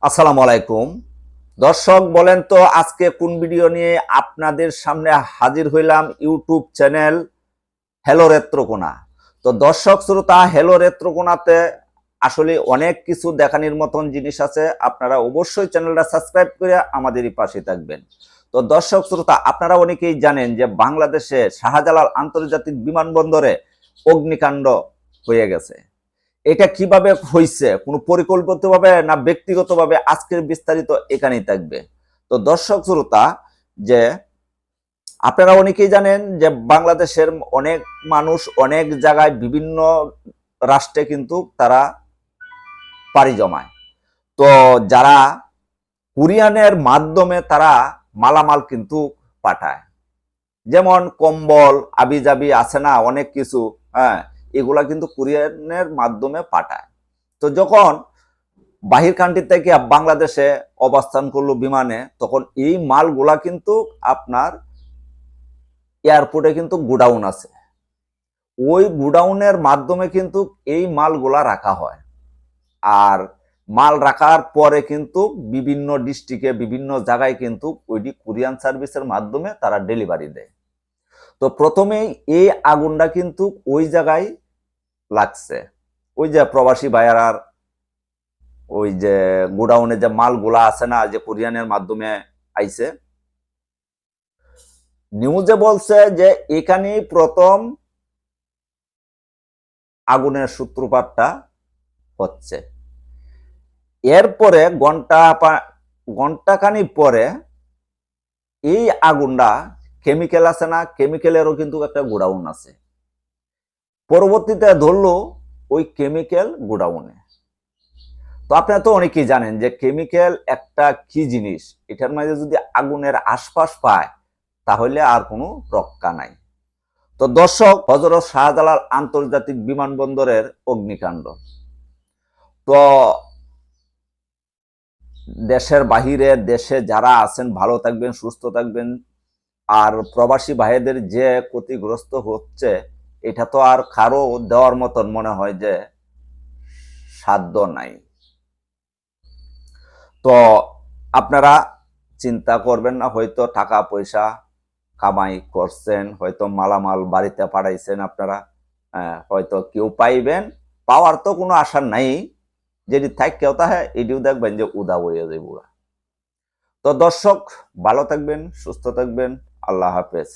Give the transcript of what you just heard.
আসসালামু আলাইকুম। দর্শক বলেন তো আজকে কোন ভিডিও নিয়ে আপনাদের সামনে হাজির হইলাম? YouTube channel hello Netrokona. তো দর্শক শ্রোতা, হ্যালো রেত্রকোনাতে আসলে অনেক কিছু দেখানোর মতন জিনিস আছে। আপনারা অবশ্যই চ্যানেলটা সাবস্ক্রাইব করে আমাদেরই পাশে থাকবেন। তো দর্শক শ্রোতা, আপনারা অনেকেই জানেন যে বাংলাদেশে শাহজালাল আন্তর্জাতিক বিমানবন্দরে অগ্নিকাণ্ড হয়ে গেছে। এটা কিভাবে হয়েছে, কোনো পরিকল্পিতভাবে না ব্যক্তিগতভাবে, আজকের বিস্তারিত এখানেই থাকবে। তো দর্শক শ্রোতা, যে আপনারা অনেকেই জানেন যে বাংলাদেশের অনেক মানুষ অনেক জায়গায় বিভিন্ন রাষ্ট্রে কিন্তু তারা পাড়ি জমায়। তো যারা কুরিয়ানের মাধ্যমে তারা মালামাল কিন্তু পাঠায়, যেমন কম্বল আবিজাবি আছে না অনেক কিছু, হ্যাঁ, এগুলা কিন্তু কুরিয়ানের মাধ্যমে পাঠায়। তো যখন বাহির কান্ট্রি থেকে বাংলাদেশে অবস্থান করলো বিমানে, তখন এই মালগুলা কিন্তু আপনার এয়ারপোর্টে কিন্তু গোডাউন আছে, ওই গোডাউনের মাধ্যমে কিন্তু এই মালগুলা রাখা হয়। আর মাল রাখার পরে কিন্তু বিভিন্ন ডিস্ট্রিক্টে বিভিন্ন জায়গায় কিন্তু ওইটি কুরিয়ান সার্ভিসের মাধ্যমে তারা ডেলিভারি দেয়। তো প্রথমেই এই আগুনটা কিন্তু ওই জায়গায় লাগছে, ওই যে প্রবাসী ভাইয়ার ওই যে গোডাউনে যে মালগুলা আছে না, যে কোরিয়ানের মাধ্যমে আইছে, নিউজে বলছে যে এখানেই প্রথম আগুনের সূত্রপাতটা হচ্ছে। এরপরে ঘন্টাখানি পরে এই আগুনটা, কেমিক্যাল আছে না, কেমিক্যালেরও কিন্তু একটা গোডাউন আছে, পরবর্তীতে ধরলো ওই কেমিক্যাল গোডাউনে। তো আপনারা তো অনেকেই জানেন যে কেমিক্যাল একটা কি জিনিস, এটার মাঝে যদি আগুনের আশপাশ পায় তাহলে আর কোনো রক্ষা নাই। তো দর্শক, হযরত শাহজালাল আন্তর্জাতিক বিমানবন্দরের অগ্নিকাণ্ড। তো দেশের বাহিরে দেশে যারা আছেন ভালো থাকবেন, সুস্থ থাকবেন। আর প্রবাসী ভাইদের যে ক্ষতিগ্রস্ত হচ্ছে, এটা তো আর কারো দেওয়ার মতন মনে হয় যে সাধ্য নাই। তো আপনারা চিন্তা করবেন না, হয়তো টাকা পয়সা কামাই করছেন, হয়তো মালামাল বাড়িতে পাঠাইছেন আপনারা, হয়তো কেউ পাইবেন, পাওয়ার তো কোনো আশা নাই। যেটি থাকেও তা হ্যাঁ, এটিও দেখবেন যে উদা বইয়া যাইব। তো দর্শক, ভালো থাকবেন, সুস্থ থাকবেন। আল্লাহ হাফেজ।